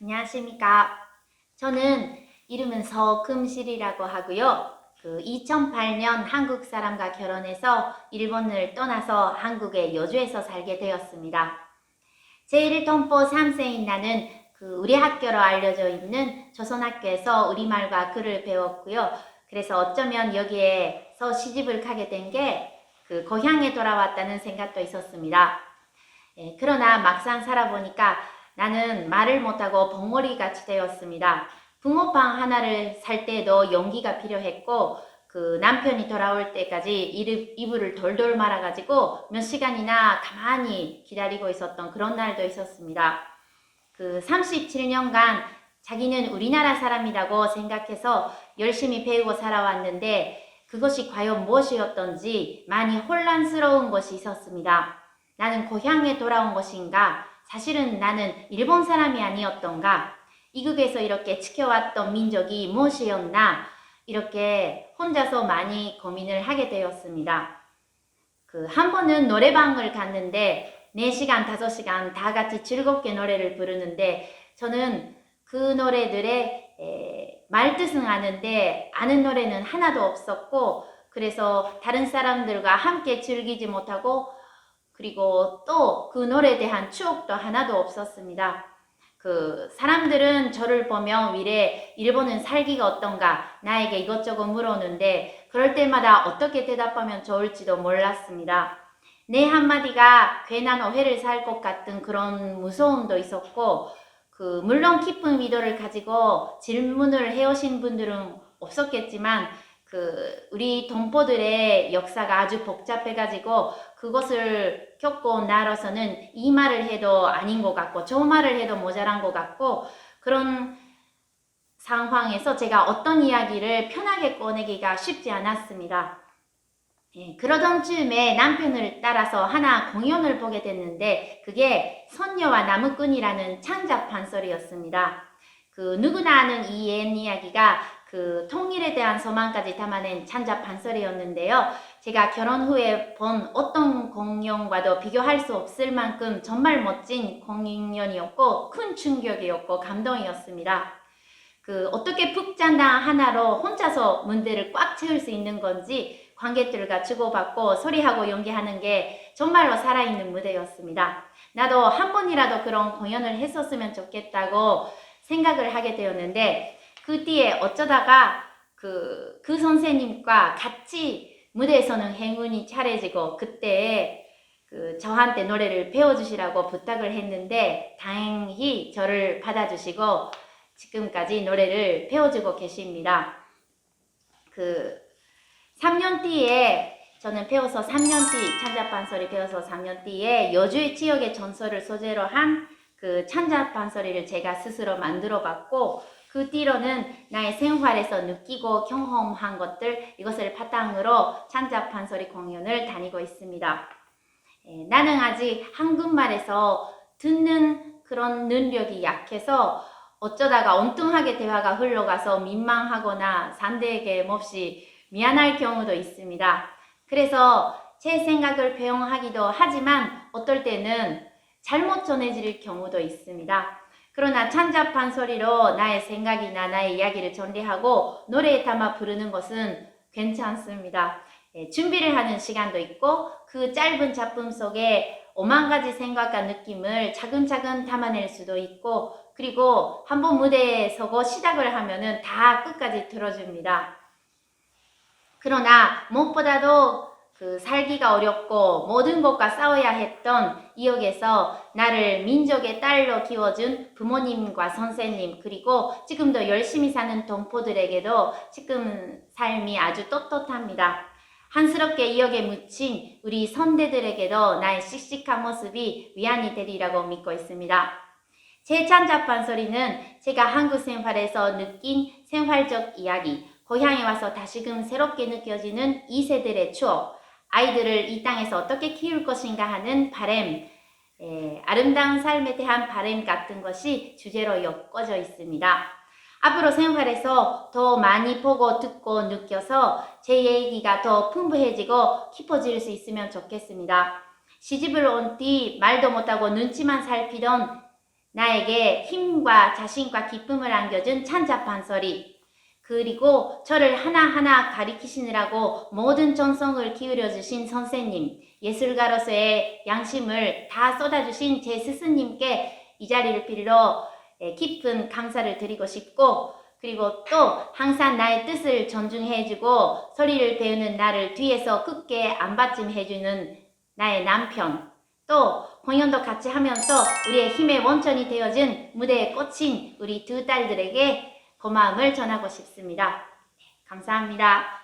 안녕하십니까. 저는 이름은 서금실이라고 하고요. 2008년 한국 사람과 결혼해서 일본을 떠나서 한국의 여주에서 살게 되었습니다. 제1동포 3세인 나는 우리 학교로 알려져 있는 조선학교에서 우리말과 글을 배웠고요. 그래서 어쩌면 여기에서 시집을 가게 된 게 고향에 돌아왔다는 생각도 있었습니다. 그러나 막상 살아보니까 나는 말을 못하고 벙어리같이 되었습니다. 붕어빵 하나를 살 때도 용기가 필요했고 남편이 돌아올 때까지 이불을 돌돌 말아가지고 몇 시간이나 가만히 기다리고 있었던 그런 날도 있었습니다. 37년간 자기는 우리나라 사람이라고 생각해서 열심히 배우고 살아왔는데 그것이 과연 무엇이었던지 많이 혼란스러운 것이 있었습니다. 나는 고향에 돌아온 것인가? 사실은 나는 일본 사람이 아니었던가? 이국에서 이렇게 지켜왔던 민족이 무엇이었나? 이렇게 혼자서 많이 고민을 하게 되었습니다. 한 번은 노래방을 갔는데 4시간, 5시간 다 같이 즐겁게 노래를 부르는데 저는 그 노래들의 말뜻은 아는데 아는 노래는 하나도 없었고 그래서 다른 사람들과 함께 즐기지 못하고 그리고 또 그 노래에 대한 추억도 하나도 없었습니다. 사람들은 저를 보며 미래 일본은 살기가 어떤가 나에게 이것저것 물었는데 그럴 때마다 어떻게 대답하면 좋을지도 몰랐습니다. 내 한마디가 괜한 오해를 살 것 같은 그런 무서움도 있었고 물론 깊은 의도를 가지고 질문을 해오신 분들은 없었겠지만 우리 동포들의 역사가 아주 복잡해가지고 그것을 겪고 나로서는 이 말을 해도 아닌 것 같고 저 말을 해도 모자란 것 같고 그런 상황에서 제가 어떤 이야기를 편하게 꺼내기가 쉽지 않았습니다. 그러던 즈음에 남편을 따라서 하나 공연을 보게 됐는데 그게 선녀와 나무꾼이라는 창작 판소리였습니다. 누구나 아는 이 옛 이야기가 통일에 대한 소망까지 담아낸 창작 판소리였는데요. 제가 결혼 후에 본 어떤 공연과도 비교할 수 없을 만큼 정말 멋진 공연이었고 큰 충격이었고 감동이었습니다. 어떻게 북잔당 하나로 혼자서 문제를 꽉 채울 수 있는 건지 관객들과 주고받고 소리하고 연기하는 게 정말로 살아있는 무대였습니다. 나도 한 번이라도 그런 공연을 했었으면 좋겠다고 생각을 하게 되었는데 그 뒤에 어쩌다가 그 선생님과 같이 무대에 서는 행운이 차려지고 그때 저한테 노래를 배워주시라고 부탁을 했는데 다행히 저를 받아주시고 지금까지 노래를 배워주고 계십니다. 3년 뒤에 저는 배워서 3년 뒤 찬자판소리 배워서 3년 뒤에 여주의 지역의 전설을 소재로 한 찬자판소리를 제가 스스로 만들어 봤고 그 뒤로는 나의 생활에서 느끼고 경험한 것들 이것을 바탕으로 찬자판소리 공연을 다니고 있습니다. 나는 아직 한국말에서 듣는 그런 능력이 약해서 어쩌다가 엉뚱하게 대화가 흘러가서 민망하거나 상대에게 몹시 미안할 경우도 있습니다. 그래서 제 생각을 표현하기도 하지만 어떨 때는 잘못 전해질 경우도 있습니다. 그러나 찬잡한 소리로 나의 생각이나 나의 이야기를 전달하고 노래에 담아 부르는 것은 괜찮습니다. 준비를 하는 시간도 있고 그 짧은 작품 속에 5만 가지 생각과 느낌을 차근차근 담아낼 수도 있고 그리고 한번 무대에 서고 시작을 하면은 다 끝까지 들어줍니다. 그러나 무엇보다도 살기가 어렵고 모든 것과 싸워야 했던 이역에서 나를 민족의 딸로 키워준 부모님과 선생님 그리고 지금도 열심히 사는 동포들에게도 지금 삶이 아주 떳떳합니다. 한스럽게 이역에 묻힌 우리 선대들에게도 나의 씩씩한 모습이 위안이 되리라고 믿고 있습니다. 제 찬잡한 소리는 제가 한국 생활에서 느낀 생활적 이야기, 고향에 와서 다시금 새롭게 느껴지는 2세들의 추억, 아이들을 이 땅에서 어떻게 키울 것인가 하는 바람, 아름다운 삶에 대한 바람 같은 것이 주제로 엮어져 있습니다. 앞으로 생활에서 더 많이 보고 듣고 느껴서 제 얘기가 더 풍부해지고 깊어질 수 있으면 좋겠습니다. 시집을 온 뒤 말도 못하고 눈치만 살피던 나에게 힘과 자신과 기쁨을 안겨준 찬자판 소리, 그리고 저를 하나하나 가리키시느라고 모든 정성을 기울여주신 선생님, 예술가로서의 양심을 다 쏟아주신 제 스승님께 이 자리를 빌려 깊은 감사를 드리고 싶고, 그리고 또 항상 나의 뜻을 존중해주고 소리를 배우는 나를 뒤에서 굳게 안받침해주는 나의 남편, 또 공연도 같이 하면서 우리의 힘의 원천이 되어준 무대에 꽂힌 우리 두 딸들에게 고마움을 전하고 싶습니다. 감사합니다.